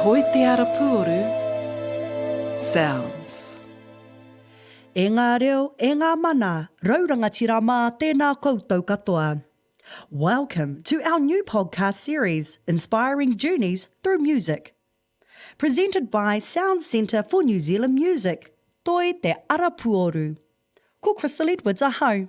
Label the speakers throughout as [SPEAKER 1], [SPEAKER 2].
[SPEAKER 1] Aotearoa SOUNZ.
[SPEAKER 2] E ngā reo, e ngā mana, raurangatira mā tēnā koutou katoa. Welcome to our new podcast series, Inspiring Journeys Through Music. Presented by Sounds Centre for New Zealand Music, Toi te Arapuoru. Ko Krystal Edwards ahau.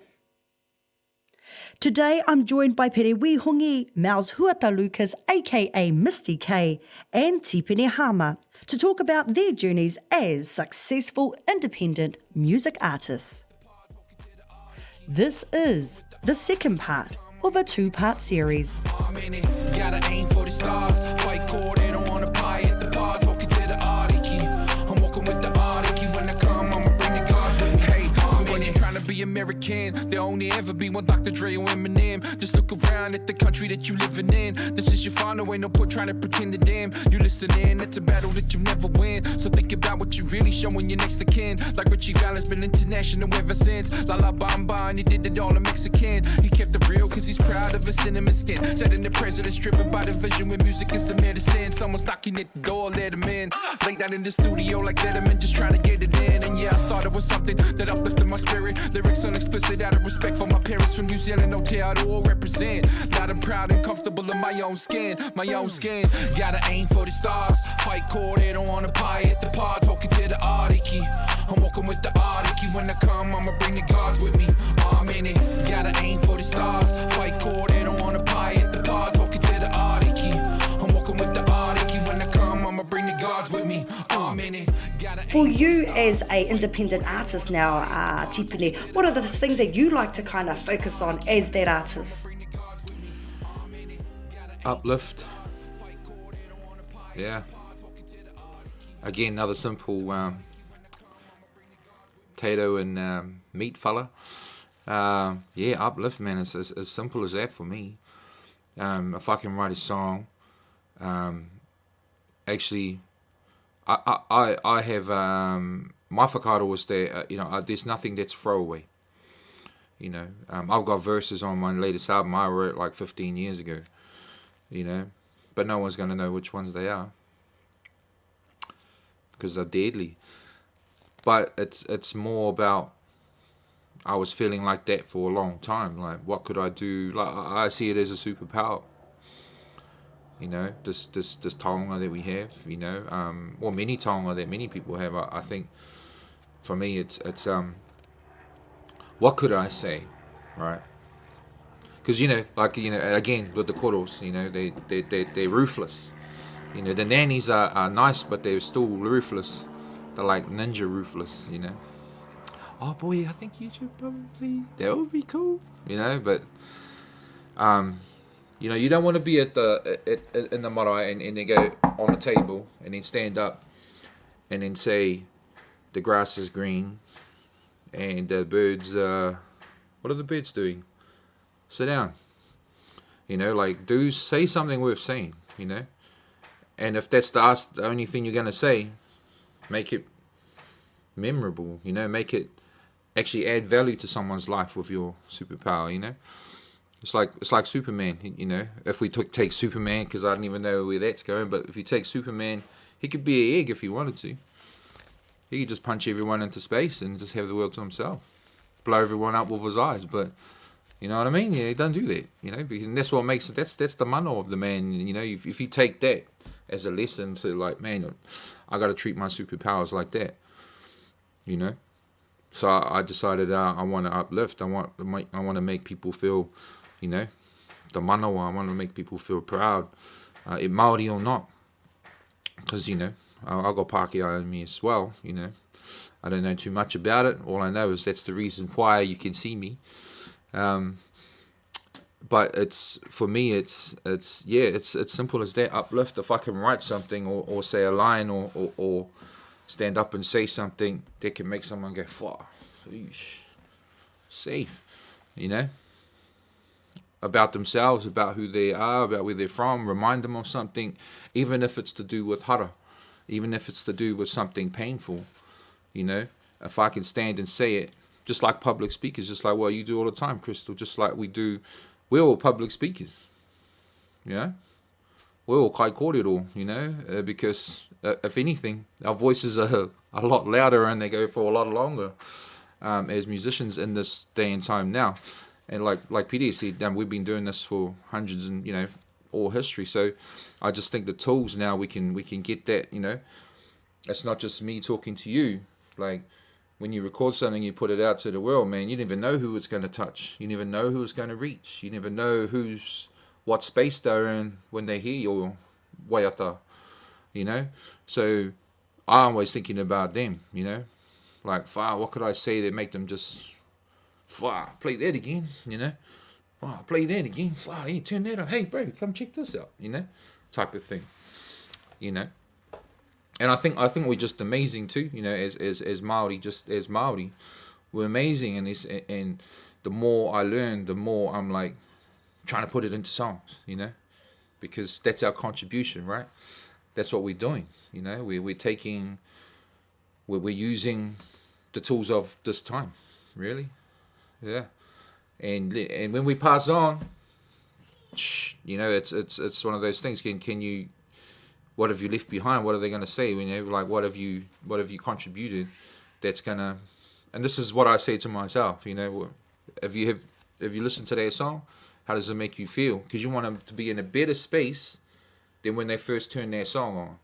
[SPEAKER 2] Today I'm joined by Pere Wihongi, Mau's Huata-Lucas, aka Mistee K, and Tipene Harmer, to talk about their journeys as successful independent music artists. This is the second part of a two-part series.
[SPEAKER 3] American, there'll only ever be one Dr. Dre or Eminem. Just look around at the country that you living in. This is your final, ain't no point trying to pretend to damn. You listening, it's a battle that you never win. So think about what you really show when you're next to kin. Like Richie Valens been international ever since. La La Bamba, and he did it all a Mexican. He kept it real cause he's proud of his cinnamon skin. Setting the president's driven by the vision when music is the medicine. Someone's knocking at the door, let him in. Late night in the studio like Letterman, just trying to get it in. And yeah, I started with something that uplifted my spirit. Lyrics unexplicit out of respect for my parents from New Zealand, Aotearoa represent. Loud and proud and comfortable in my own skin, my own skin. Gotta aim for the stars, fight core, they don't wanna pie at the pod, talking to the Ariki. I'm walking with the Ariki, when I come, I'ma bring the gods with me. I'm in it, gotta aim for the stars, fight core, they don't wanna pie at the pod, talking to the Ariki. I'm walking with the Ariki, when I come, I'ma bring the gods with me. I'm in it.
[SPEAKER 2] For you as an independent artist now, Tipene, what are the things that you like to kind of focus on as that artist?
[SPEAKER 4] Uplift. Yeah. Again, another simple potato and meat fella. Yeah, uplift, man. It's as simple as that for me. If I can write a song, actually, I have my whakaaro was that there's nothing that's throwaway. I've got verses on my latest album I wrote like 15 years ago. But no one's gonna know which ones they are because they're deadly. But it's more about I was feeling like that for a long time. Like, what could I do? Like, I see it as a superpower. This taonga that we have, or many taonga that many people have. I think for me, it's what could I say, right? Because again with the koros, they're ruthless. The nannies are nice, but they're still ruthless. They're like ninja ruthless. Oh boy, I think you should probably, that would be cool. But you don't want to be in the marae and then go on the table and then stand up and then say the grass is green and the birds, what are the birds doing? Sit down. Say something worth saying, And if that's the only thing you're going to say, make it memorable, make it actually add value to someone's life with your superpower, It's like Superman, If we take Superman, because I don't even know where that's going, but if you take Superman, he could be an egg if he wanted to. He could just punch everyone into space and just have the world to himself, blow everyone up with his eyes. But you know what I mean? Yeah, he doesn't do that. Because that's what makes it. That's the mano of the man. If you take that as a lesson to like, man, I got to treat my superpowers like that. So I decided I want to uplift. I want to make people feel. The manawa, I want to make people feel proud, Māori or not, because, I've got Pākehā in me as well, I don't know too much about it. All I know is that's the reason why you can see me. But for me, it's simple as that, uplift. If I can write something or say a line or stand up and say something that can make someone go, fuck, safe, about themselves, about who they are, about where they're from, remind them of something, even if it's to do with hara, even if it's to do with something painful, if I can stand and say it, just like public speakers, just like what you do all the time, Krystal, just like we're all public speakers, we're all kai kōrero, you know, because if anything, our voices are a lot louder and they go for a lot longer as musicians in this day and time now. And like Pere said, we've been doing this for hundreds and, you know, all history. So I just think the tools now we can get that, you know, it's not just me talking to you. Like when you record something, you put it out to the world, man, you never know who it's going to touch. You never know who it's going to reach. You never know what space they're in when they hear your waiata, you know. So I'm always thinking about them, you know. Like, what could I say that make them just, play that again, you know. Play that again. Hey, turn that up. Hey, bro, come check this out, you know, type of thing, you know. And I think we're just amazing too, you know, as Māori, just as Māori, we're amazing. And the more I learn, the more I'm like trying to put it into songs, you know, because that's our contribution, right? That's what we're doing, you know. We're using the tools of this time, really, yeah. And when we pass on, you know, it's one of those things. Can you? What have you left behind? What are they going to say? You know, like what have you contributed? That's gonna. And this is what I say to myself. You know, if you listen to their song, how does it make you feel? Because you want them to be in a better space than when they first turn their song on.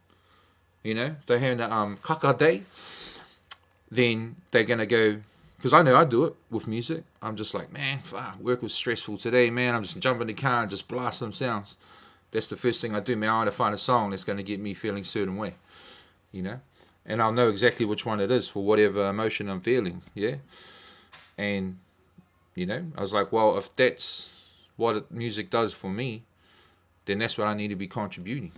[SPEAKER 4] You know, they're hearing the kaka day, then they're gonna go. Because I know I do it with music. I'm just like, man, work was stressful today, man. I'm just jumping in the car and just blast some sounds. That's the first thing I do, man. I want to find a song that's going to get me feeling a certain way, you know. And I'll know exactly which one it is for whatever emotion I'm feeling, yeah. And, you know, I was like, well, if that's what music does for me, then that's what I need to be contributing.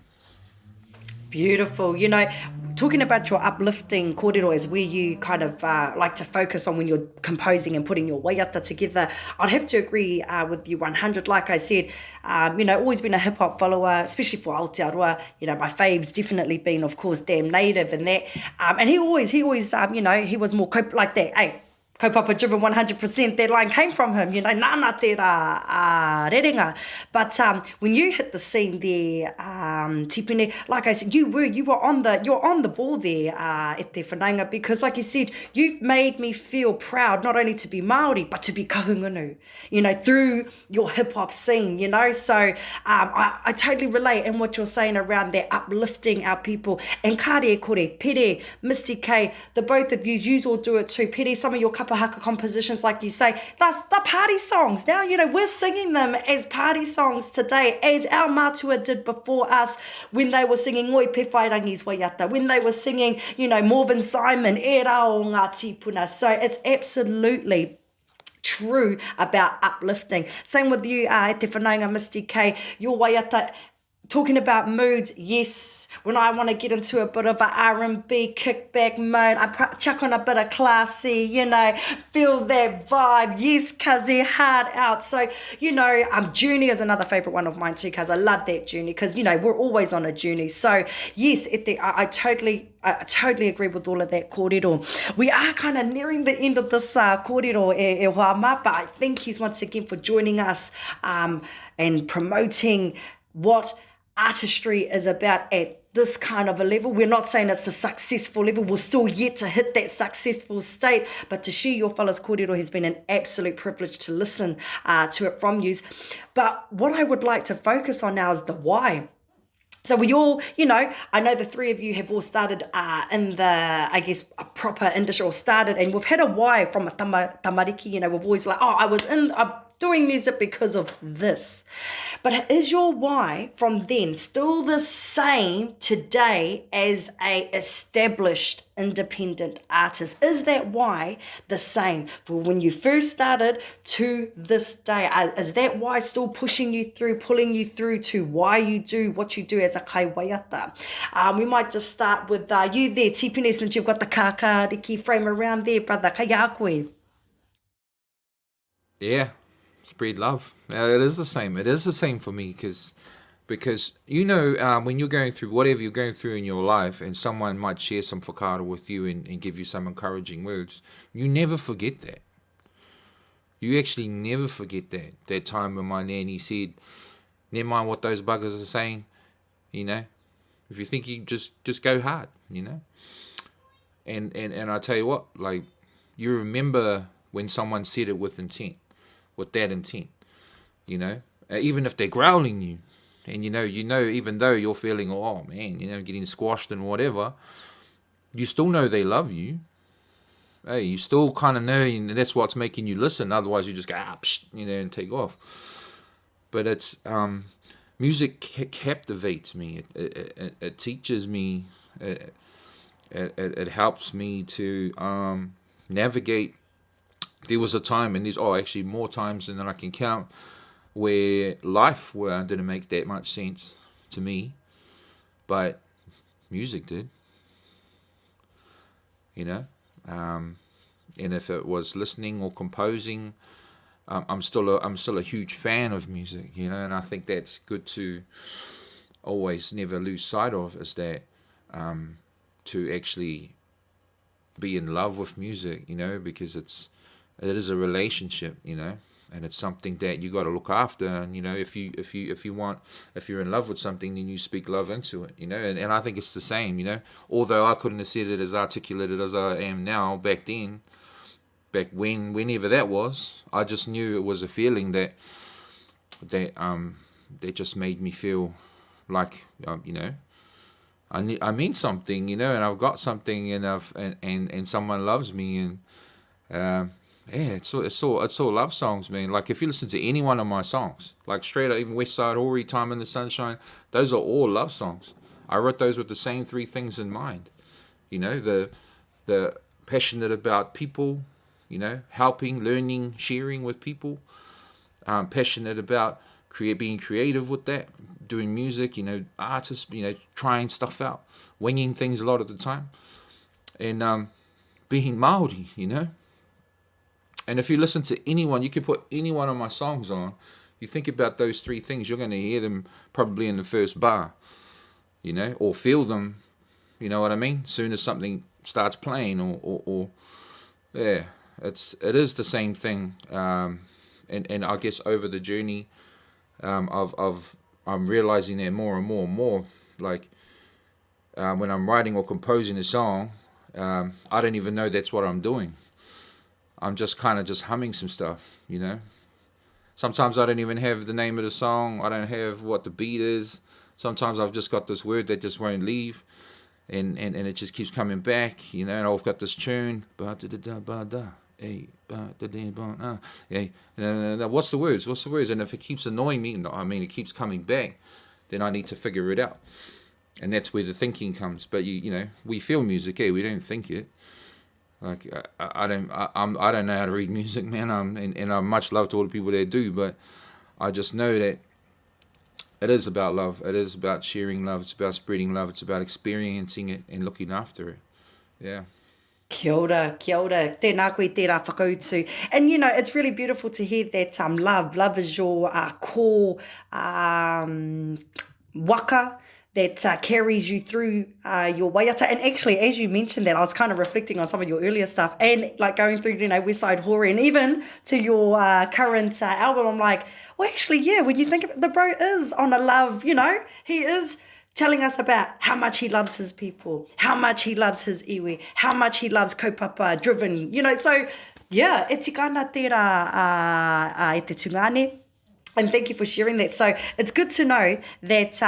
[SPEAKER 2] Beautiful. You know, talking about your uplifting kōrero is where you kind of like to focus on when you're composing and putting your waiata together. I'd have to agree with you 100. Like I said, you know, always been a hip-hop follower, especially for Aotearoa. You know, my fave's definitely been, of course, Damn Native and that. And he always, you know, he was more like that. Hey, kaupapa driven 100%, that line came from him, you know, nana te rā rerenga. But when you hit the scene there, Tipene, like I said, you're on the ball there at te whanaunga, because like you said, you've made me feel proud not only to be Māori, but to be kahungunu, you know, through your hip-hop scene, you know. So I totally relate in what you're saying around that uplifting our people. And kāre kore, Pere, Mistee K, the both of you all do it too. Pere, some of your kapahaka compositions, like you say, that's the party songs. Now, you know, we're singing them as party songs today, as our mātua did before us when they were singing Oi Pe Whairangi's Waiata, when they were singing, you know, Morven Simon, E Rao Ngā Tīpuna. So it's absolutely true about uplifting. Same with you, te whanaunga, Mistee K, your waiata. Talking about moods, yes, when I want to get into a bit of a R&B kickback mode, I chuck on a bit of classy, you know, feel that vibe, yes, cuzzy, hard out. So, you know, Journey is another favourite one of mine too, cuz I love that Journey, because, you know, we're always on a journey. So, yes, I totally agree with all of that kōrero. We are kind of nearing the end of this kōrero e Whama, but I thank you once again for joining us and promoting what artistry is about at this kind of a level. We're not saying it's a successful level. We're still yet to hit that successful state, but to share your fellas kōrero has been an absolute privilege to listen to it from you. But what I would like to focus on now is the why. So we all, you know, I know the three of you have all started in the, I guess, a proper industry, or started, and we've had a why from a tamariki, you know, we've always like, I'm doing music because of this. But is your why from then still the same today as a established independent artist? Is that why the same for when you first started to this day? Is that why still pushing you through, pulling you through to why you do what you do as a kai waiata? We might just start with you there, Tipene, since you've got the kakariki frame around there, brother. Kaya a koe.
[SPEAKER 4] Yeah, spread love. It is the same. It is the same for me, because you know, when you're going through whatever you're going through in your life, and someone might share some whakaaro with you and give you some encouraging words, you never forget that. You actually never forget that time when my nanny said, never mind what those buggers are saying, you know. If you think you just go hard, you know. And I tell you what, like, you remember when someone said it with intent, with that intent, you know, even if they're growling you, and you know, even though you're feeling, oh man, you know, getting squashed and whatever, you still know they love you. Hey, you still kind of know, and that's what's making you listen. Otherwise, you just go, you know, and take off. But it's music captivates me. It teaches me. It helps me to navigate. There was a time, and there's actually more times than I can count, where life didn't make that much sense to me, but music did. You know, and if it was listening or composing, I'm still a huge fan of music. You know, and I think that's good to always never lose sight of, is that to actually be in love with music. You know, because it is a relationship. You know. And it's something that you got to look after. And, you know, if you're in love with something, then you speak love into it, you know. And I think it's the same, you know. Although I couldn't have said it as articulated as I am now, back whenever that was, I just knew it was a feeling that just made me feel like, you know, I mean something, you know, and I've got something, and someone loves me, and yeah, it's all love songs, man. Like, if you listen to any one of my songs, like straight up, even West Side Ori, Time in the Sunshine, those are all love songs. I wrote those with the same three things in mind. You know, the passionate about people, you know, helping, learning, sharing with people. Passionate about being creative with that, doing music, you know, artists, you know, trying stuff out, winging things a lot of the time, and being Māori, you know. And if you listen to anyone, you can put any one of my songs on, you think about those three things, you're going to hear them probably in the first bar, you know, or feel them, you know what I mean? Soon as something starts playing, or yeah, it is the same thing. And I guess over the journey, I'm realizing that more and more and more, like, when I'm writing or composing a song, I don't even know that's what I'm doing. I'm just kind of just humming some stuff, you know. Sometimes I don't even have the name of the song. I don't have what the beat is. Sometimes I've just got this word that just won't leave, and it just keeps coming back, you know. And I've got this tune. What's the words? What's the words? And if it keeps annoying me, it keeps coming back, then I need to figure it out. And that's where the thinking comes. But you know, we feel music, we don't think it. Like, I don't know how to read music, man. And I'm much love to all the people that do, but I just know that it is about love. It is about sharing love. It's about spreading love. It's about experiencing it and looking after it. Yeah.
[SPEAKER 2] Kia ora, tēnā koe, tērā whakautu. And, you know, it's really beautiful to hear that love is your core waka that carries you through your waiata. And actually, as you mentioned that, I was kind of reflecting on some of your earlier stuff, and like going through, you know, West Side Hori, and even to your current album, I'm like, well, actually, yeah, when you think of it, the bro is on a love, you know, he is telling us about how much he loves his people, how much he loves his iwi, how much he loves kaupapa driven, you know. So, yeah, e tikana tērā e te tungane. And thank you for sharing that. So it's good to know that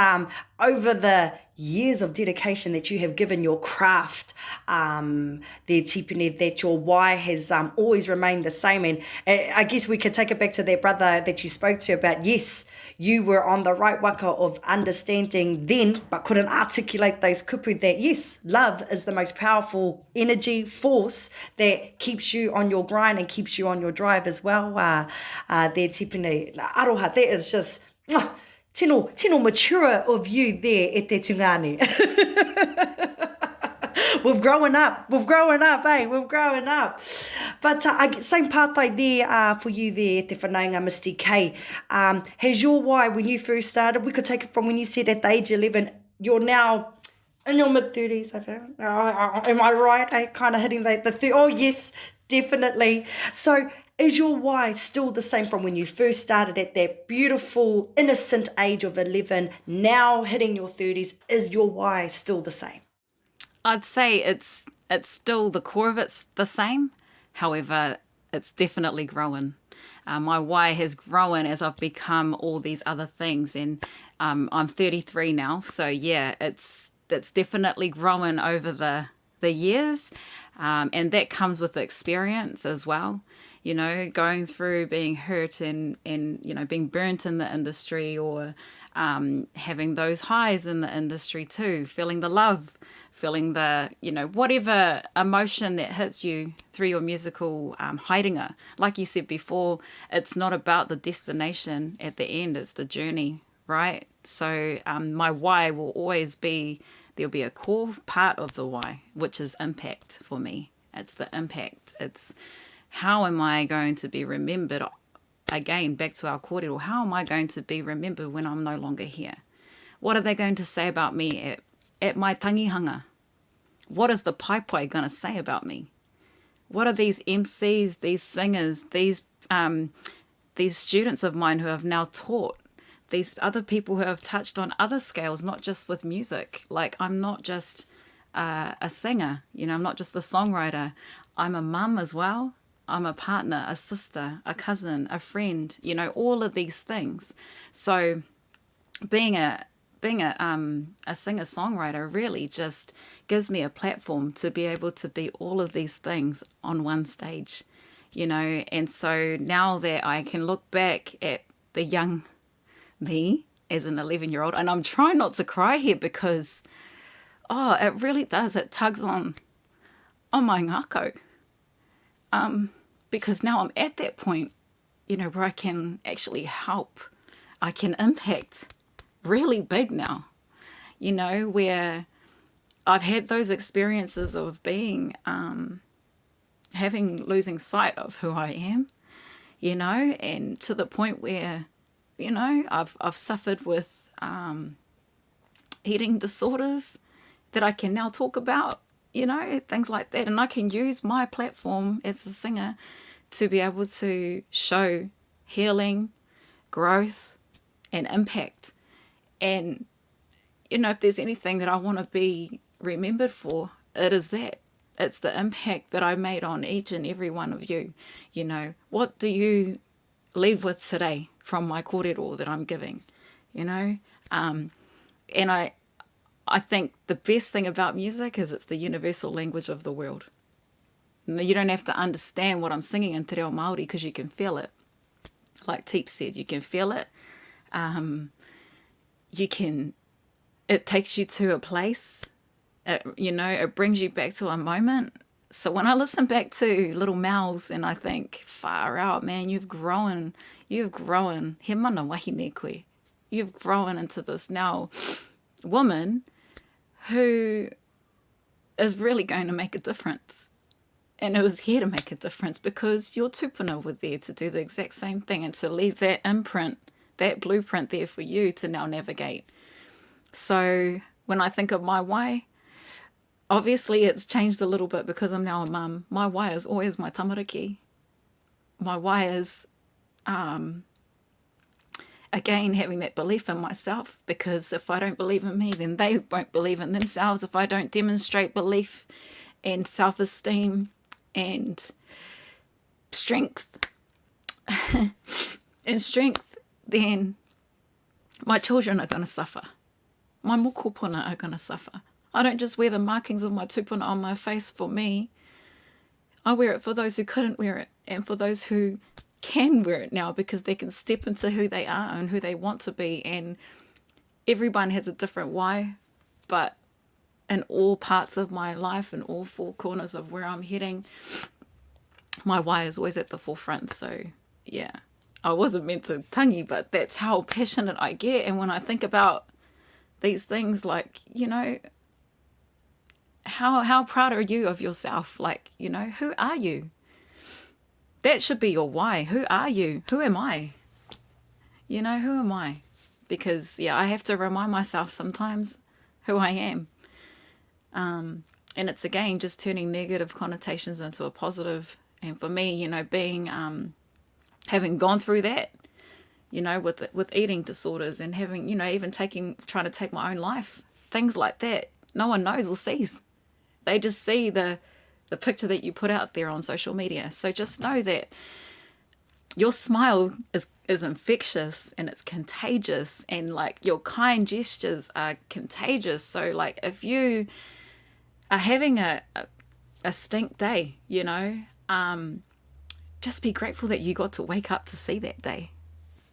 [SPEAKER 2] over the years of dedication that you have given your craft, the Tipene, that your why has always remained the same. And I guess we could take it back to that brother that you spoke to about, yes, you were on the right waka of understanding then, but couldn't articulate those kupu that, yes, love is the most powerful energy force that keeps you on your grind and keeps you on your drive as well. There, Tipene, aroha, that is just tino mature of you there e te tungane. We've grown up, eh? We've grown up. But same pātai there for you there, te whanaunga Mistee K. Has your why, when you first started, we could take it from when you said at the age of 11, you're now in your mid-30s, I think. Am I right? Kind of hitting the 30s. Oh, yes, definitely. So Is your why still the same from when you first started at that beautiful, innocent age of 11, now hitting your 30s? Is your why still the same?
[SPEAKER 1] I'd say it's still the core of it's the same. However, it's definitely grown. My why has grown as I've become all these other things, and I'm 33 now. So yeah, it's definitely grown over the years, and that comes with experience as well. You know, going through being hurt and you know, being burnt in the industry, or having those highs in the industry too, feeling the love, feeling the, you know, whatever emotion that hits you through your musical haerenga. Like you said before, it's not about the destination at the end, it's the journey, right? So my why will always be, there'll be a core part of the why, which is impact for me. It's the impact. It's how am I going to be remembered? Again, back to our kōrero, how am I going to be remembered when I'm no longer here? What are they going to say about me at my tangihanga? What is the Pai Pere going to say about me? What are these MCs, these singers, these students of mine who have now taught, these other people who have touched on other scales, not just with music? Like, I'm not just a singer, you know, I'm not just a songwriter. I'm a mum as well. I'm a partner, a sister, a cousin, a friend, you know, all of these things. So being a singer-songwriter really just gives me a platform to be able to be all of these things on one stage, you know. And so now that I can look back at the young me as an 11-year-old, and I'm trying not to cry here because, it really does. It tugs on my ngako. Because now I'm at that point, you know, where I can actually help. I can impact really big now, you know, where I've had those experiences of being, losing sight of who I am, you know, and to the point where, you know, I've suffered with eating disorders that I can now talk about, you know, things like that. And I can use my platform as a singer to be able to show healing, growth, and impact. And, you know, if there's anything that I want to be remembered for, it is that. It's the impact that I made on each and every one of you. You know, what do you leave with today from my kōrero that I'm giving? You know, and I think the best thing about music is it's the universal language of the world. You don't have to understand what I'm singing in te reo Māori because you can feel it. Like Teep said, you can feel it. It takes you to a place. You know, it brings you back to a moment. So when I listen back to Little Mouse and I think, far out, man, you've grown. He mana wahine koe. You've grown into this now woman who is really going to make a difference. And it was here to make a difference because your tupuna were there to do the exact same thing and to leave that imprint, that blueprint there for you to now navigate. So when I think of my why, obviously it's changed a little bit because I'm now a mum. My why is always my tamariki. My why is, again, having that belief in myself, because if I don't believe in me, then they won't believe in themselves. If I don't demonstrate belief and self-esteem and strength, then my children are going to suffer. My mokopuna are going to suffer. I don't just wear the markings of my tupuna on my face for me. I wear it for those who couldn't wear it and for those who can wear it now because they can step into who they are and who they want to be. And everyone has a different why, but in all parts of my life and all four corners of where I'm heading, my why is always at the forefront. So yeah, I wasn't meant to tangi, but that's how passionate I get. And when I think about these things, like, you know, how proud are you of yourself? Like, you know, who are you? That should be your why. Who are you? Who am I? You know, who am I? Because yeah, I have to remind myself sometimes who I am. And it's again just turning negative connotations into a positive And for me, you know, being, having gone through that, you know, with eating disorders and having, you know, even trying to take my own life, things like that, no one knows or sees. They just see the picture that you put out there on social media. So just know that your smile is infectious and it's contagious, and like your kind gestures are contagious. So like if you are having a stink day, you know, just be grateful that you got to wake up to see that day.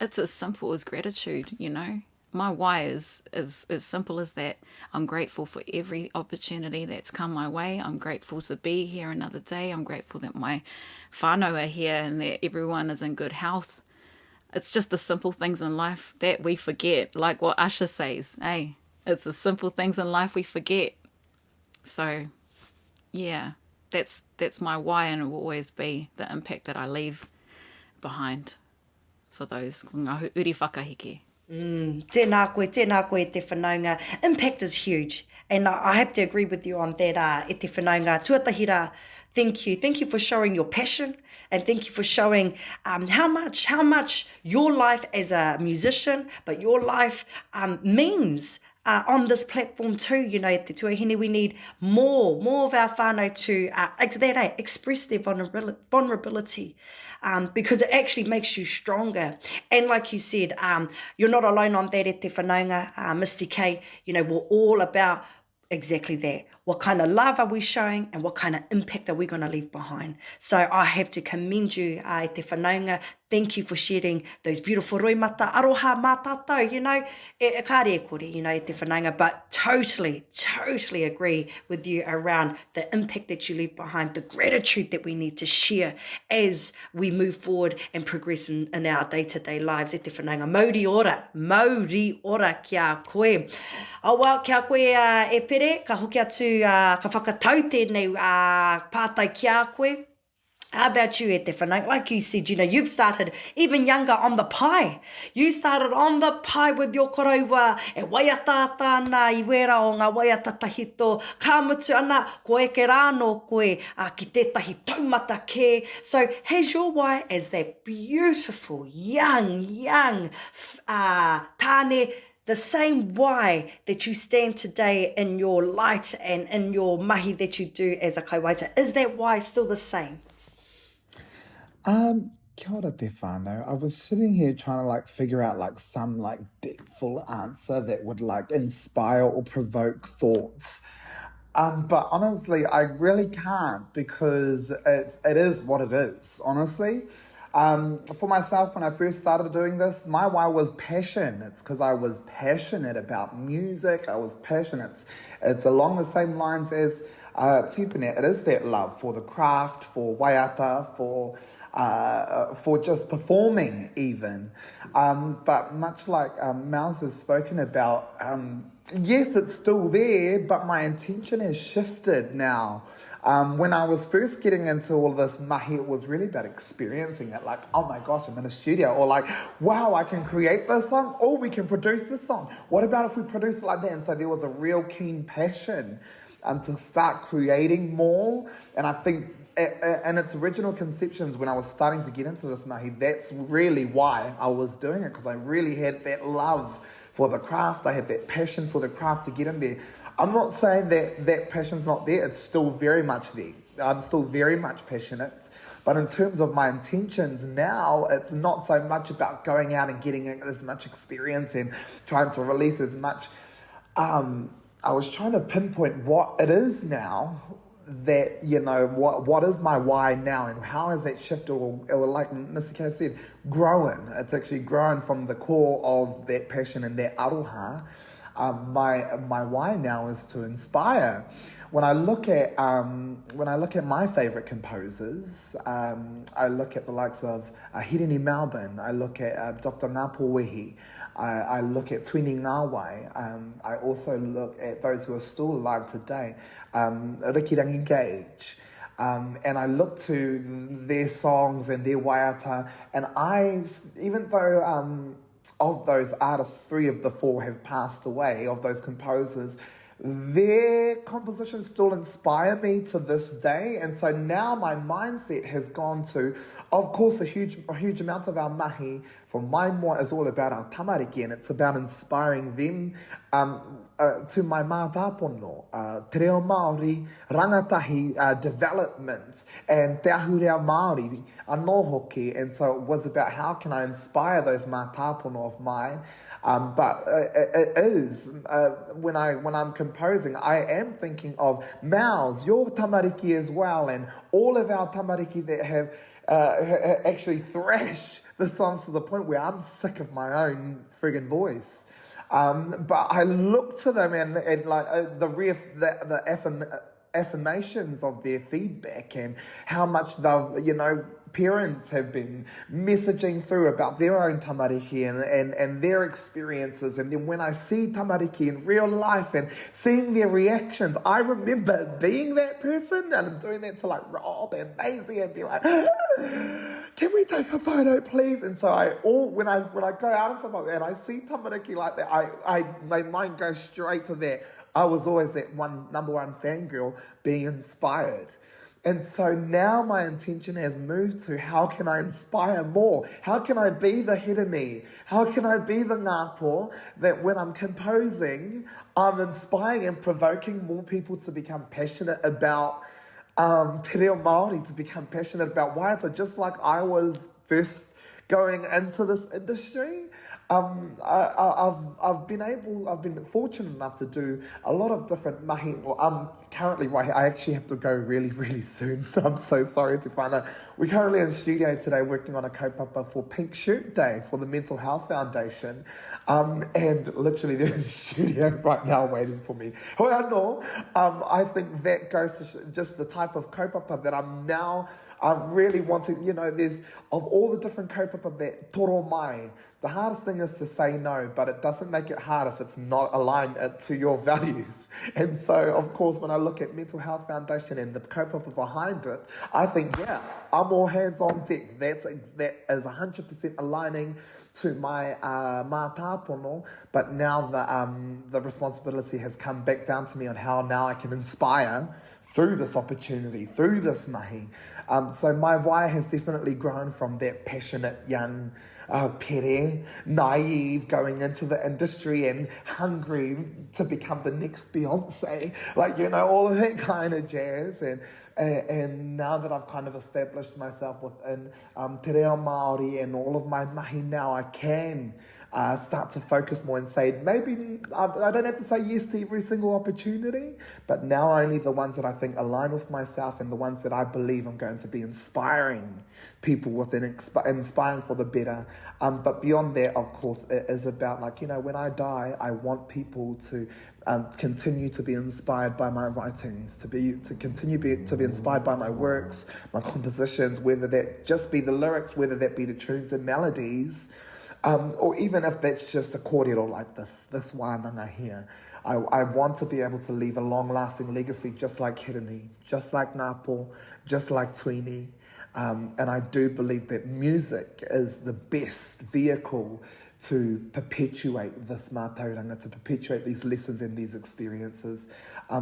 [SPEAKER 1] It's as simple as gratitude, you know. My why is as simple as that. I'm grateful for every opportunity that's come my way. I'm grateful to be here another day. I'm grateful that my whānau are here and that everyone is in good health. It's just the simple things in life that we forget, like what Usher says, hey, it's the simple things in life we forget. So, yeah, that's my why, and it will always be the impact that I leave behind for those ngā uri whakaheke.
[SPEAKER 2] Tēnā koe te whanaunga. Impact is huge. And I have to agree with you on that, e te whanaunga. Tuatahira, thank you. Thank you for showing your passion, and thank you for showing how much your life as a musician, but your life means on this platform too. You know, te tuahine, we need more of our whānau to express their vulnerability. Because it actually makes you stronger. And like you said, you're not alone on that, e te whanaunga, Mistee K. You know, we're all about exactly that. What kind of love are we showing, and what kind of impact are we going to leave behind? So I have to commend you, e te whanaunga. Thank you for sharing those beautiful roimata, aroha mātātou, you know, kāre kore, you know, e te whanaunga. But totally agree with you around the impact that you leave behind, the gratitude that we need to share as we move forward and progress in our day-to-day lives, e te whanaunga. Mauri ora kia koe. Awa, kia koe e Pere, ka hoki atu, ka whakatau tēnei pātai kia koe. How about you, e te whanaunga? Like you said, you know, you've started even younger on the Pai. You started on the Pai with your korauwa, e waiata tāna I wera o ngā waiata tahito, ka mutu ana, ko eke rāno koe, ki tētahi taumata ke. So has your wai as that beautiful, young, tāne, the same why that you stand today in your light and in your mahi that you do as a kaiwaita, is that why still the same?
[SPEAKER 5] Kia ora te whānau. I was sitting here trying to figure out some depthful answer that would inspire or provoke thoughts. But honestly, I really can't, because it is what it is, honestly. For myself, when I first started doing this, my why was passion. It's because I was passionate about music. I was passionate. It's along the same lines as Tipene. It is that love for the craft, for waiata, for just performing even. But much like Mouse has spoken about, yes, it's still there, but my intention has shifted now. When I was first getting into all of this mahi, it was really about experiencing it. Oh my gosh, I'm in a studio. Or wow, I can create this song. Oh, we can produce this song. What about if we produce it like that? And so there was a real keen passion to start creating more. And I think in its original conceptions, when I was starting to get into this mahi, that's really why I was doing it, because I really had that love for the craft. I had that passion for the craft to get in there. I'm not saying that passion's not there. It's still very much there. I'm still very much passionate. But in terms of my intentions now, it's not so much about going out and getting as much experience and trying to release as much. I was trying to pinpoint what it is now, that, you know, what is my why now, and how has that shifted, or like Mr. K said, grown. It's actually grown from the core of that passion and that aroha. My why now is to inspire. When I look at my favourite composers, I look at the likes of Hireni Melbourne. I look at Dr. Ngā Pōwehi. I look at Toni Ngāwai. I also look at those who are still alive today, Rikirangi Gage. And I look to their songs and their waiata, and even though of those artists, 3 of the 4 have passed away, of those composers, their compositions still inspire me to this day. And so now my mindset has gone to, of course, a huge amount of our mahi from my moa is all about our tamariki, and it's about inspiring them to my mātāpono, te reo Māori, rangatahi development, and te ahureo Māori, anō hoki. And so it was about how can I inspire those mātāpono of mine. But it is, when I'm composing, I am thinking of Maus, your tamariki as well, and all of our tamariki that have actually thrash the songs to the point where I'm sick of my own friggin' voice. But I look to them and like the affirmations of their feedback and how much they've, parents have been messaging through about their own tamariki and their experiences. And then when I see tamariki in real life and seeing their reactions, I remember being that person, and I'm doing that to like Rob and Maisie and be like, can we take a photo, please? And so when I go out into my and I see tamariki like that, my mind goes straight to that. I was always that number one fangirl being inspired. And so now my intention has moved to how can I inspire more? How can I be the hirani? How can I be the ngāpo that when I'm composing, I'm inspiring and provoking more people to become passionate about te reo Māori, to become passionate about waiata, just like I was first going into this industry. I've been fortunate enough to do a lot of different mahi. Well, I'm currently right here. I actually have to go really, really soon. I'm so sorry to find out. We're currently in studio today working on a kaupapa for Pink Shirt Day for the Mental Health Foundation. And literally there's a studio right now waiting for me. I think that goes to just the type of kaupapa that I'm really wanting, there's of all the different kaupapa that toro mai. The hardest thing is to say no, but it doesn't make it hard if it's not aligned to your values. And so, of course, when I look at Mental Health Foundation and the kaupapa behind it, I think, I'm all hands on deck. That is 100% aligning to my mātāpono, but now the responsibility has come back down to me on how now I can inspire through this opportunity, through this mahi. So my why has definitely grown from that passionate young Pere, naive, going into the industry and hungry to become the next Beyonce, all of that kind of jazz. And now that I've kind of established myself within te reo Māori and all of my mahi now, I can start to focus more and say, maybe I don't have to say yes to every single opportunity, but now only the ones that I think align with myself and the ones that I believe I'm going to be inspiring people with and inspiring for the better. But beyond that, of course, it is about when I die, I want people to continue to be inspired by my writings, to continue to be inspired by my works, my compositions, whether that just be the lyrics, whether that be the tunes and melodies, or even if that's just a kōrero like this wānanga here. I want to be able to leave a long-lasting legacy just like Hirani, just like Ngāpo, just like Toni. And I do believe that music is the best vehicle to perpetuate this mātauranga, to perpetuate these lessons and these experiences.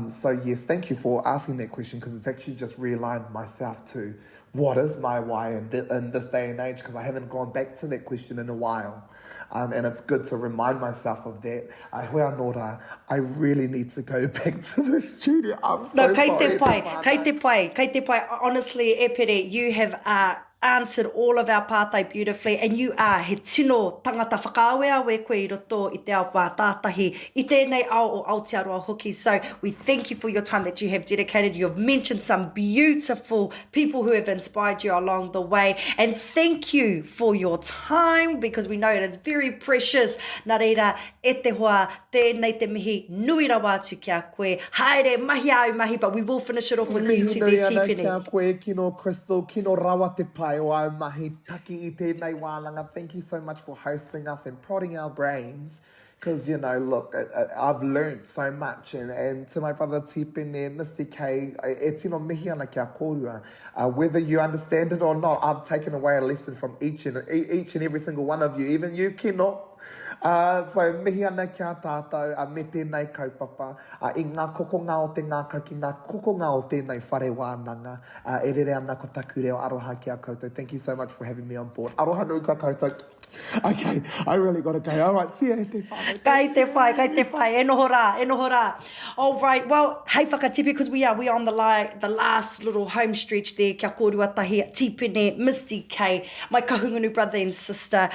[SPEAKER 5] So yes, thank you for asking that question, because it's actually just realigned myself to what is my why in this day and age, because I haven't gone back to that question in a while. And it's good to remind myself of that. I really need to go back to the studio. I'm so sorry.
[SPEAKER 2] Kei te pai. Honestly, Pere, you have answered all of our pātai beautifully, and you are he tino tangata whakaawe we koe I roto I te ao pātātahi I tēnei ao o Aotearoa hoki. So we thank you for your time that you have dedicated. You have mentioned some beautiful people who have inspired you along the way, and thank you for your time, because we know it is very precious. Nā reira, e te hoa, tēnei te mihi, nui rawa atu kia koe, haere mahi au mahi, but we will finish it off with you to the Tīpene.
[SPEAKER 5] Kia koe, Kiino Krystal, Kiino rawa te pai o au mahi, taki I tēnei wānanga. Thank you so much for hosting us and prodding our brains. Because, look, I've learned so much. And to my brother Tipene, Mistee K, e tino mihi ana kia kōrua. Whether you understand it or not, I've taken away a lesson from each and every single one of you. Even you, Kiino. So mihi ana kia tātou, me tēnei kaupapa, i ngā kokonga o te ngākau ki ngā kokonga o tēnei whare wānanga, e rere ana ko taku reo, aroha kia koutou. Thank you so much for having me on board. Aroha nui ka koutou. Okay, I really got to go. All right, see you, te whānau.
[SPEAKER 2] Kai te pai, e noho rā. All right, well, hei whakatipi, because we are on the last little home stretch there, kia kōrua tahi, Tīpene, Mistee K, my kahungunu brother and sister.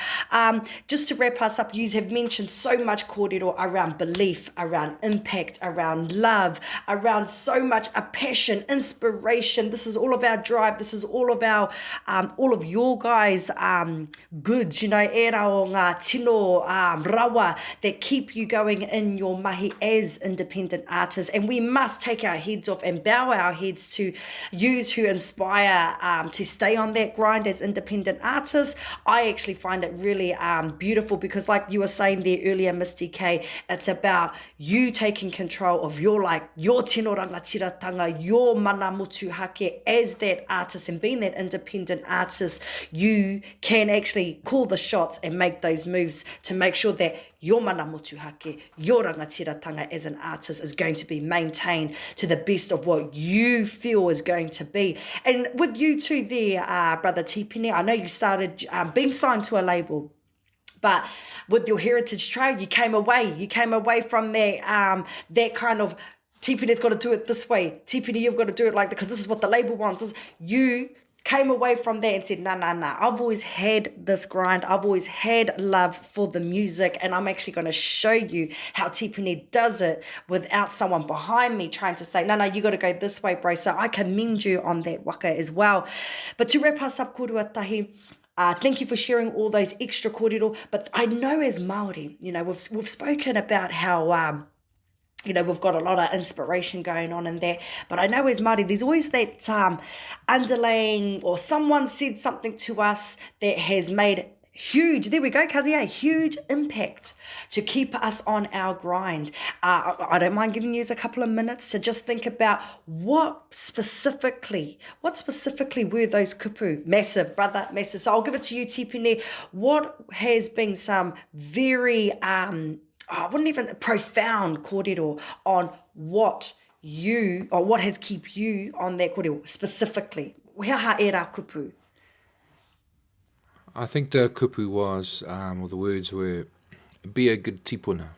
[SPEAKER 2] Just to wrap us up, you have mentioned so much kōrero around belief, around impact, around love, around so much a passion, inspiration. This is all of our drive. This is all of our, all of your guys' goods, you know, e rā o ngā tino rawa that keep you going in your mahi as independent artists. And we must take our heads off and bow our heads to use who inspire to stay on that grind as independent artists. I actually find it really beautiful because, like you were saying there earlier, Mistee K, it's about you taking control of your tino rangatiratanga, your mana motu hake as that artist, and being that independent artist, you can actually call the shots and make those moves to make sure that your mana motu hake, your rangatiratanga as an artist is going to be maintained to the best of what you feel is going to be. And with you too there, Brother Tipene, I know you started being signed to a label, but with your heritage trail, you came away from that kind of, Tipene's got to do it this way. Tipene, you've got to do it like that because this is what the label wants. You came away from that and said, nah, I've always had this grind. I've always had love for the music, and I'm actually going to show you how Tipene does it without someone behind me trying to say, no, you got to go this way, bro. So I commend you on that waka as well. But to wrap us up, kōrua tahi, thank you for sharing all those extra kōrero. But I know as Māori, you know, we've spoken about how, you know, we've got a lot of inspiration going on in there. But I know as Māori, there's always that underlaying, or someone said something to us that has made huge, there we go, Kazi, huge impact to keep us on our grind. I don't mind giving you a couple of minutes to just think about what specifically were those kupu? Massive, brother, massive. So I'll give it to you, Tipene. What has been some very, profound kōrero on what has kept you on that kōrero specifically? Weha e rā kupu?
[SPEAKER 4] I think the kupu was, or the words were, be a good tipuna.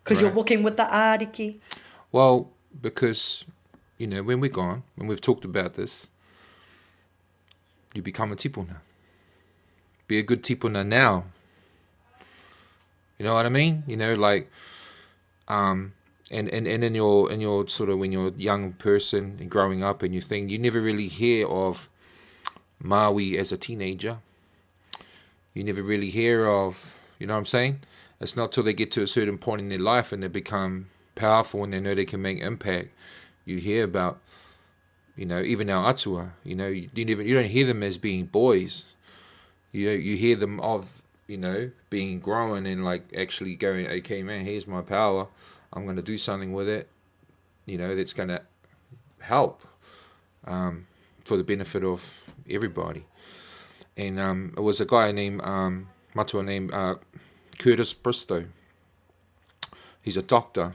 [SPEAKER 2] Because you're working with the āriki?
[SPEAKER 4] Well, because, you know, when we're gone, when we've talked about this, you become a tipuna. Be a good tipuna now. You know what I mean? You know, like, and in your sort of, when you're a young person and growing up and you think, you never really hear of Maui as a teenager. You never really hear of, you know what I'm saying? It's not till they get to a certain point in their life and they become powerful and they know they can make impact. You hear about, you know, even our atua, you know, you don't hear them as being boys. You hear them of, you know, being grown and like actually going, okay, man, here's my power. I'm going to do something with it, you know, that's going to help for the benefit of everybody. And it was a guy named, matua named Curtis Bristow. He's a doctor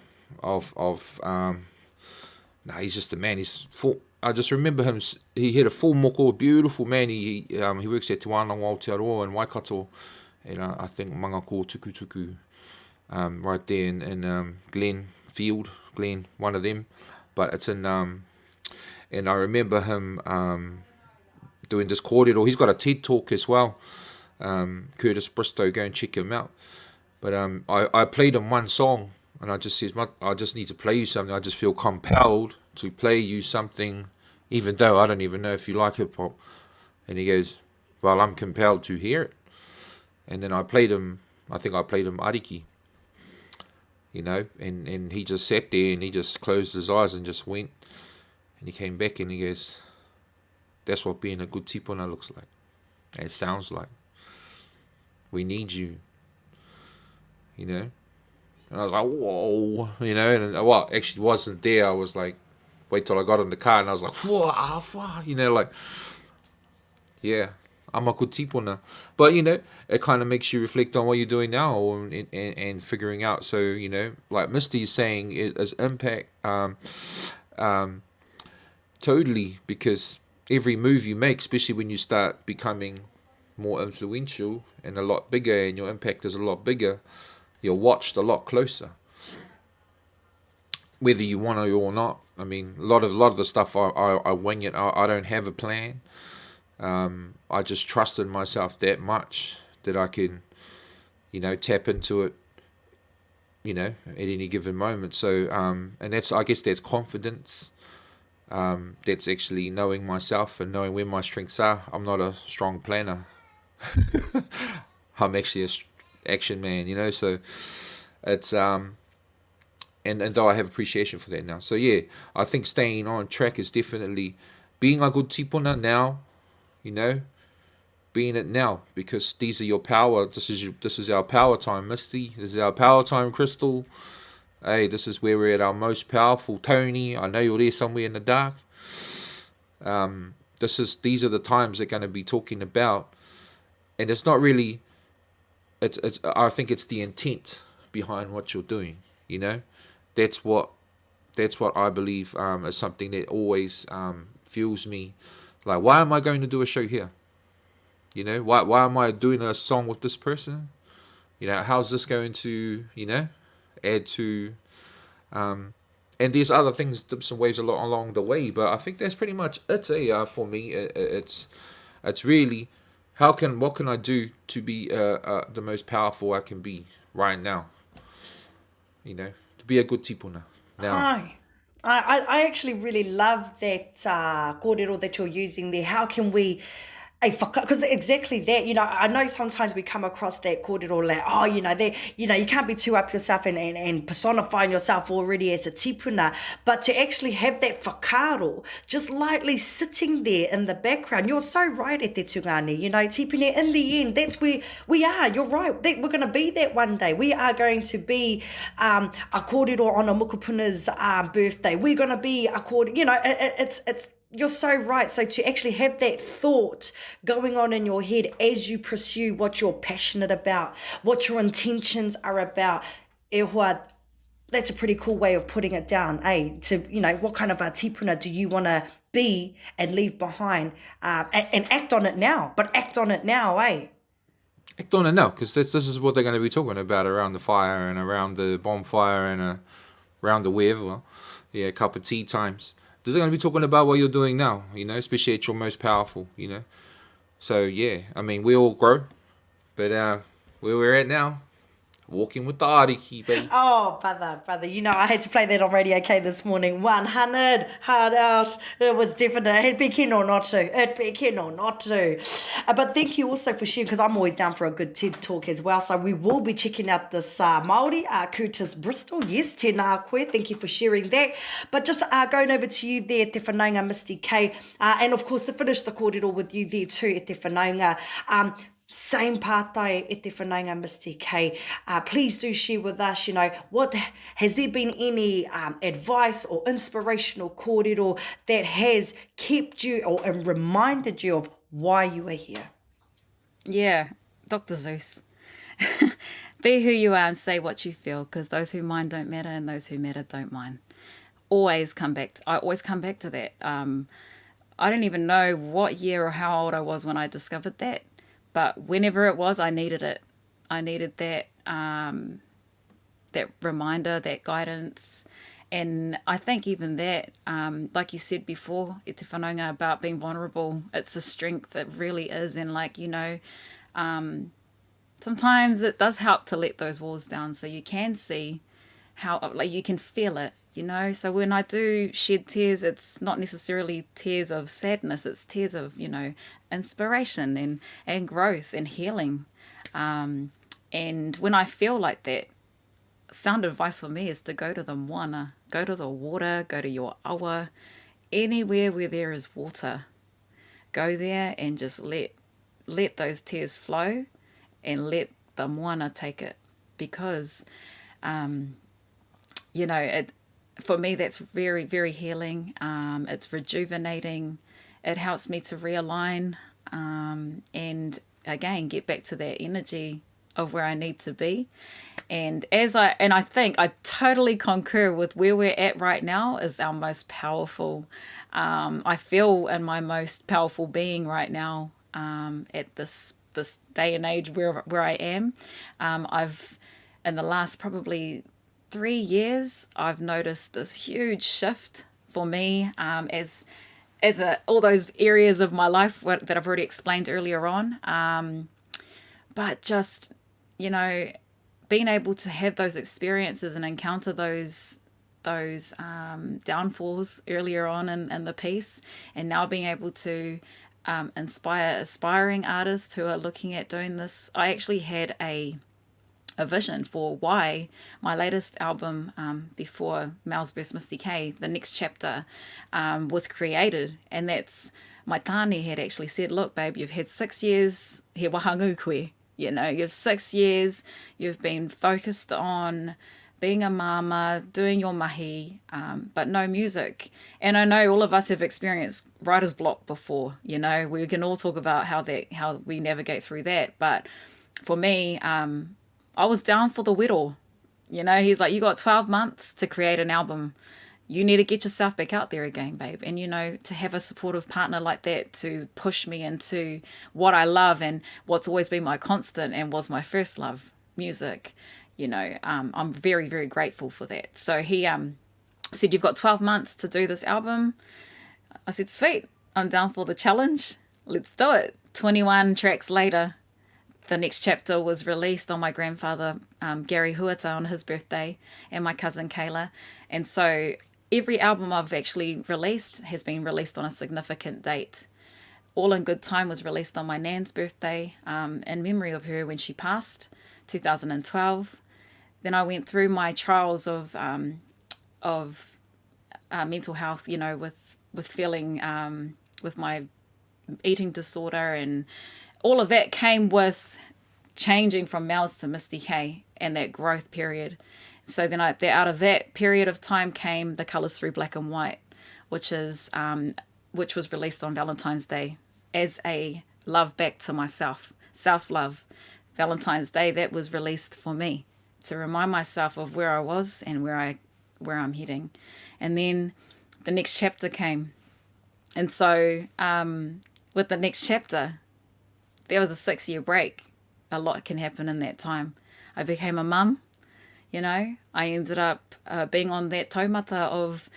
[SPEAKER 4] he's just a man. He's full. I just remember him, he had a full moko, beautiful man. He works at Te Wānanga Aotearoa in Waikato, and I think Mangako Tukutuku, right there in Glen, one of them. But it's in, and I remember him doing this kōrero. He's got a TED Talk as well, Curtis Bristow, go and check him out. But I played him one song, and I just says, I just need to play you something. I just feel compelled to play you something, even though I don't even know if you like hip hop. And he goes, well, I'm compelled to hear it. And then I played him Ariki, you know, and he just sat there and he just closed his eyes and just went. And he came back and he goes, that's what being a good tipuna looks like. It sounds like. We need you, you know. And I was like, whoa, you know, and well, actually wasn't there. I was like, wait till I got in the car and I was like, you know, like, yeah, I'm a good tipuna. But, you know, it kind of makes you reflect on what you're doing now and figuring out. So, you know, like Misty is saying, is impact totally, because every move you make, especially when you start becoming more influential and a lot bigger, and your impact is a lot bigger, you're watched a lot closer, whether you want to or not. I mean, a lot of the stuff I wing it. I don't have a plan. I just trusted myself that much that I can, you know, tap into it, you know, at any given moment. So, and I guess that's confidence. That's actually knowing myself and knowing where my strengths are. I'm not a strong planner. I'm actually a action man, you know. So it's and though I have appreciation for that now. So yeah, I think staying on track is definitely being a good tipuna now, you know, being it now, because these are your power. This is our power time, Misty. This is our power time, Krystal. Hey, this is where we're at our most powerful. Toni, I know you're there somewhere in the dark. These are the times they're going to be talking about, and it's not really. It's. I think it's the intent behind what you're doing. You know, that's what I believe is something that always fuels me. Like, why am I going to do a show here? You know, why am I doing a song with this person? You know, how's this going to, you know, add to, and there's other things, dips and waves along the way, but I think that's pretty much it. For me, it's really, what can I do to be the most powerful I can be right now? You know, to be a good tipuna now.
[SPEAKER 2] Hi. I actually really love that kōrero that you're using there. How can we... Because exactly that, you know, I know sometimes we come across that kōrero like, oh, you know, you can't be too up yourself and personifying yourself already as a tipuna, but to actually have that whakaaro just lightly sitting there in the background. You're so right at te tungane, you know, Tipene, in the end, that's where we are. You're right. We're going to be that one day. We are going to be a kōrero on a mukupuna's birthday. We're going to be a kōrero, you know, it's you're so right. So to actually have that thought going on in your head as you pursue what you're passionate about, what your intentions are about, that's a pretty cool way of putting it down, to, you know, what kind of a tipuna do you want to be and leave behind, and act on it now, Act on it now,
[SPEAKER 4] Act on it now, because this is what they're going to be talking about around the fire and around the bonfire and around the wherever, yeah, cup of tea times. They're going to be talking about what you're doing now, you know, especially at your most powerful, you know. So, yeah, I mean, we all grow. But where we're at now, walking with the ariki, baby.
[SPEAKER 2] Oh, brother, you know, I had to play that on Radio K this morning. 100, hard out. It was definite. It'd be Kiino not to. But thank you also for sharing, because I'm always down for a good TED Talk as well. So we will be checking out this Māori, Kutas Bristol. Yes, tēnā koe. Thank you for sharing that. But just going over to you there, te whanaunga Mistee K. And of course, to finish the kōrero with you there too, te whanaunga. Same pātai e te whanaunga Mistee K. Please do share with us, you know, what has there been any advice or inspirational kōrero that has kept you and reminded you of why you are here?
[SPEAKER 1] Yeah, Dr. Zeus. Be who you are and say what you feel, because those who mind don't matter and those who matter don't mind. I always come back to that. I don't even know what year or how old I was when I discovered that. But whenever it was, I needed it. I needed that that reminder, that guidance. And I think even that, like you said before, e te whanaunga about being vulnerable, it's a strength, it really is. And like, you know, sometimes it does help to let those walls down so you can see how, like, you can feel it, you know. So when I do shed tears, it's not necessarily tears of sadness, it's tears of, you know, inspiration and growth and healing. And when I feel like that, sound advice for me is to go to the moana, go to the water, go to your awa, anywhere where there is water. Go there and just let those tears flow and let the moana take it, because you know, for me that's very, very healing. It's rejuvenating. It helps me to realign and again get back to that energy of where I need to be. And I think I totally concur with where we're at right now is our most powerful. I feel in my most powerful being right now, at this day and age where I am. I've in the last probably 3 years, I've noticed this huge shift for me, as all those areas of my life that I've already explained earlier on. But just, being able to have those experiences and encounter those downfalls earlier on in the piece, and now being able to inspire aspiring artists who are looking at doing this. I actually had a vision for why my latest album, before Mal's vs Mistee K, the next chapter, was created. And that's, my tāne had actually said, look babe, you've had 6 years he wahangu koe, you have 6 years, you've been focused on being a mama, doing your mahi, but no music. And I know all of us have experienced writer's block before, we can all talk about how we navigate through that. But for me, I was down for the whittle. He's like, you got 12 months to create an album. You need to get yourself back out there again, babe. And, to have a supportive partner like that to push me into what I love and what's always been my constant and was my first love, music, I'm very, very grateful for that. So he said, you've got 12 months to do this album. I said, sweet, I'm down for the challenge. Let's do it. 21 tracks later, the next chapter was released on my grandfather, Gary Huata, on his birthday, and my cousin Kayla. And so every album I've actually released has been released on a significant date. All in Good Time was released on my nan's birthday, in memory of her when she passed, 2012. Then I went through my trials of mental health, with feeling, with my eating disorder, and all of that came with changing from Mal's to Mistee K and that growth period. So then out of that period of time came The Colours Through Black and White, which was released on Valentine's Day as a love back to myself, self-love. Valentine's Day, that was released for me to remind myself of where I was and where I'm heading. And then the next chapter came. And so with the next chapter, there was a 6-year break. A lot can happen in that time. I became a mum, I ended up being on that taumata of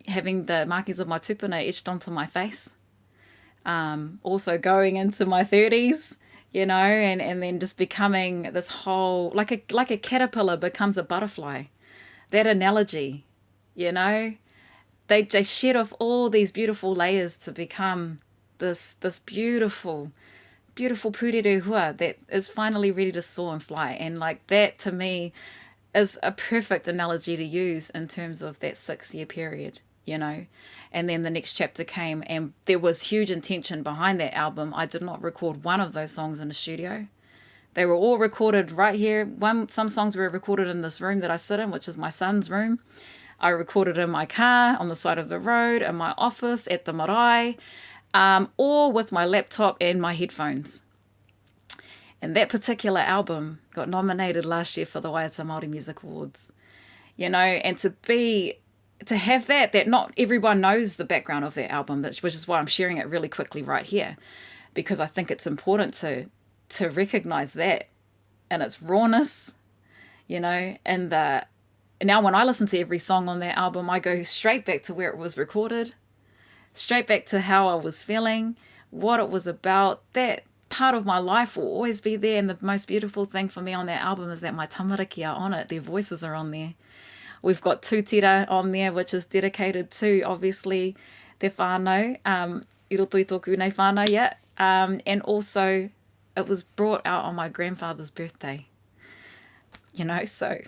[SPEAKER 1] having the markings of my tupene etched onto my face. Also going into my 30s, and then just becoming this whole, like a caterpillar becomes a butterfly. That analogy, they shed off all these beautiful layers to become this beautiful pūrere that is finally ready to soar and fly. And like that to me is a perfect analogy to use in terms of that 6-year period, And then the next chapter came, and there was huge intention behind that album. I did not record one of those songs in the studio. They were all recorded right here. Some songs were recorded in this room that I sit in, which is my son's room. I recorded in my car, on the side of the road, in my office, at the marae, or with my laptop and my headphones. And that particular album got nominated last year for the Waiata Māori Music Awards. And to have that not everyone knows the background of that album, which is why I'm sharing it really quickly right here, because I think it's important to recognize that and its rawness, and now when I listen to every song on that album, I go straight back to where it was recorded, straight back to how I was feeling, what it was about. That part of my life will always be there. And the most beautiful thing for me on that album is that my tamariki are on it. Their voices are on there. We've got Tūtira on there, which is dedicated to, obviously, te whānau, i roto i tōku nei whānau, yeah. And also, it was brought out on my grandfather's birthday. So,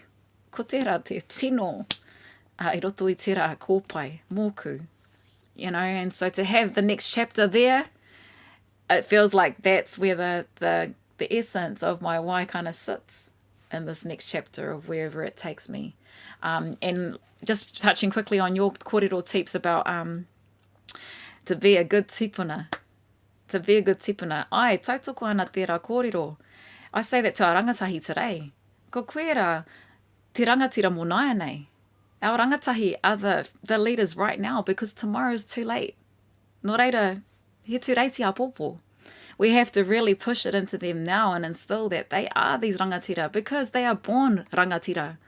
[SPEAKER 1] ko tērā te tino, i roto i tērā kōpai, mōku, and so to have the next chapter there, it feels like that's where the essence of my why kind of sits in this next chapter of wherever it takes me. And just touching quickly on your kōrero tips about to be a good tupuna, to be a good tipena. Ai, tautoko ana tērā kōrero. I say that to our rangatahi today. Ko koera, te rangatira monaia nei. Our rangatahi are the leaders right now because tomorrow is too late. Nō reira, he tū reiti a pōpō. We have to really push it into them now and instill that they are these rangatira because they are born rangatira.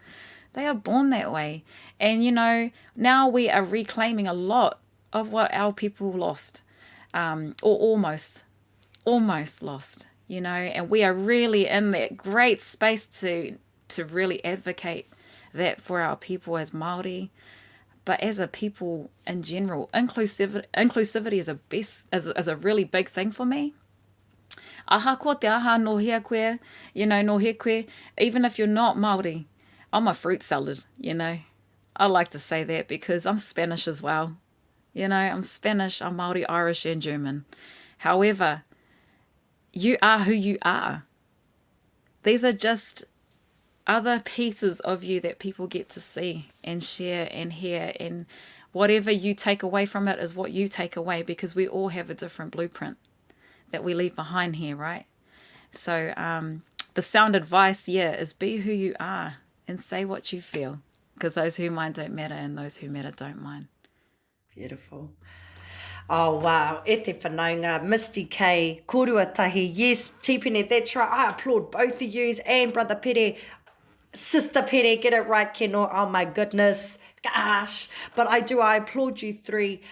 [SPEAKER 1] They are born that way. And, you know, now we are reclaiming a lot of what our people lost, or almost lost, you know, and we are really in that great space to really advocate that for our people as Māori, but as a people in general. Inclusivity is a really big thing for me. Aha ko te aha no hea koe, you know, no he koe, even if you're not Māori. I'm a fruit salad, you know. I like to say that because I'm Spanish as well. You know, I'm Spanish, I'm Māori, Irish and German. However, you are who you are. These are just other pieces of you that people get to see and share and hear, and whatever you take away from it is what you take away, because we all have a different blueprint that we leave behind here, right? So the sound advice, is be who you are and say what you feel, because those who mind don't matter and those who matter don't mind.
[SPEAKER 2] Beautiful. Oh, wow. E te whanaunga. Mistee K, korua tahi. Yes, Tīpene, that's right. I applaud both of yous and Brother Pere, Sister Pere, get it right, Keno. Oh, my goodness. Gosh. But I applaud you three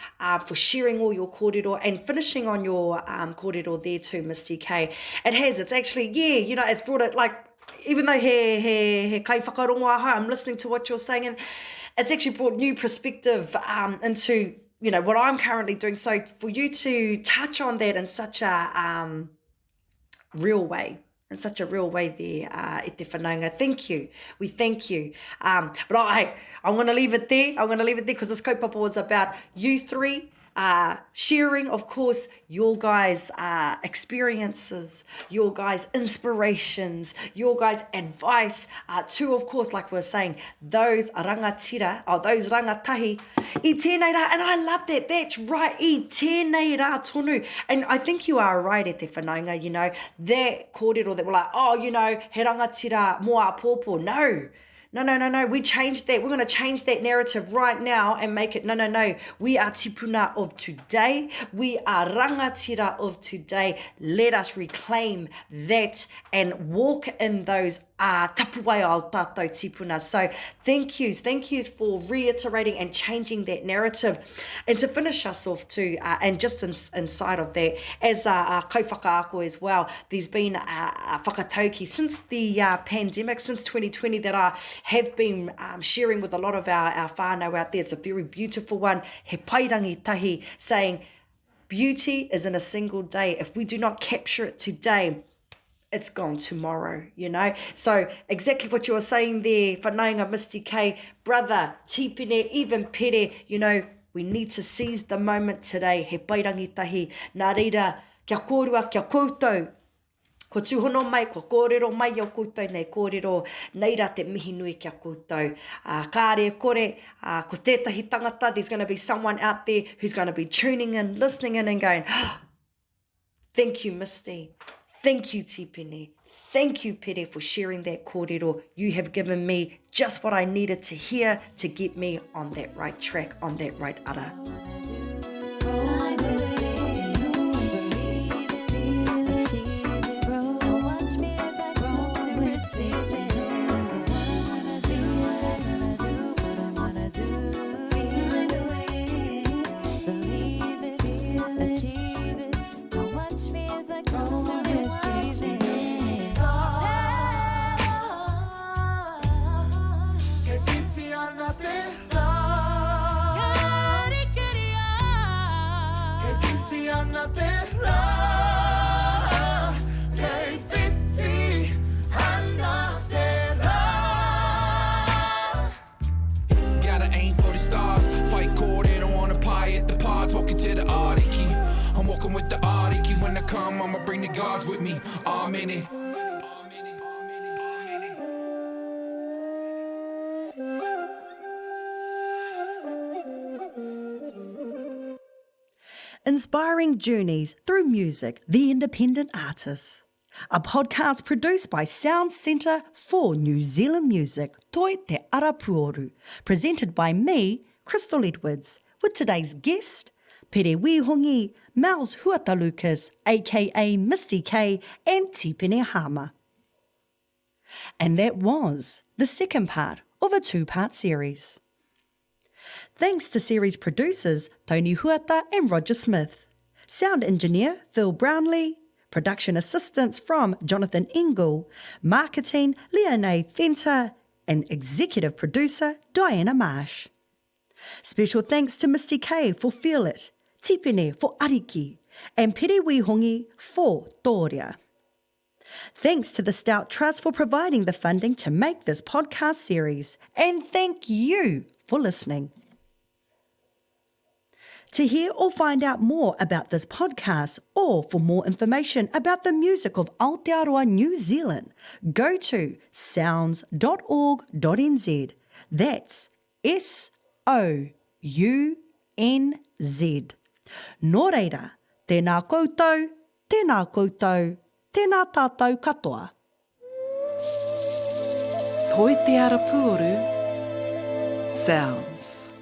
[SPEAKER 2] for sharing all your kōrero and finishing on your kōrero there too, Mistee K. It's actually, you know, it's brought it like, even though he kai whakarongo aha, I'm listening to what you're saying, and it's actually brought new perspective into, you know, what I'm currently doing. So for you to touch on that in such a real way there, e te whanaunga. Thank you. We thank you. But I'm going to leave it there. Because this kaupapa was about you three sharing, of course, your guys' experiences, your guys' inspirations, your guys' advice to, of course, like we were saying, those rangatira, or those rangatahi, I tēnei rā. And I love that. That's right. I tēnei rā tonu. And I think you are right, e te whanaunga, you know, that kōrero that we're like, oh, you know, he rangatira moa pōpō. No. We changed that. We're going to change that narrative right now and make it, no. We are tipuna of today. We are rangatira of today. Let us reclaim that and walk in those tapuai o tātou tipuna. So thank yous for reiterating and changing that narrative. And to finish us off too, and just inside of that, as kaupakaako as well, there's been whakatauki since the pandemic, since 2020, that I have been sharing with a lot of our whānau out there. It's a very beautiful one. He pairangi tahi, saying beauty is in a single day. If we do not capture it today, it's gone tomorrow, you know. So exactly what you were saying there, whanaunga Mistee K, brother, Tīpene, even Pere, you know, we need to seize the moment today. He pairangi tahi, nā reira, kia kōrua, kia koutou. Ko tūhono mai, ko kōrero mai o koutou nei kōrero, neira te mihi nui kia koutou. Kāre kore, ko tētahi tangata, there's going to be someone out there who's going to be tuning in, listening in and going, thank you, Mistee. Thank you, Tipene. Thank you, Pere, for sharing that kōrero. You have given me just what I needed to hear to get me on that right track, on that right ara.
[SPEAKER 3] With the Ariki, when I come, I'ma bring the gods with me. Amen.
[SPEAKER 2] inspiring journeys through music, the independent artists. A podcast produced by Sound Centre for New Zealand Music, Toi Te Arapuoru, presented by me, Crystal Edwards, with today's guest, Pere Wihongi, Mal's Huata-Lucas, aka Mistee K and Tipene Harmer. And that was the second part of a two-part series. Thanks to series producers Toni Huata and Roger Smith, sound engineer Phil Brownlee, production assistants from Jonathan Engel, marketing Leoné Venter, and executive producer Diana Marsh. Special thanks to Mistee K for Feel It, Tipene for Ariki, and Pere Wihongi for Toria. Thanks to the Stout Trust for providing the funding to make this podcast series, and thank you for listening. To hear or find out more about this podcast, or for more information about the music of Aotearoa New Zealand, go to sounds.org.nz. That's SOUNZ. Nō reira, tēnā koutou, tēnā koutou, tēnā tātou katoa.
[SPEAKER 6] Toi te arapuoru, Sounds.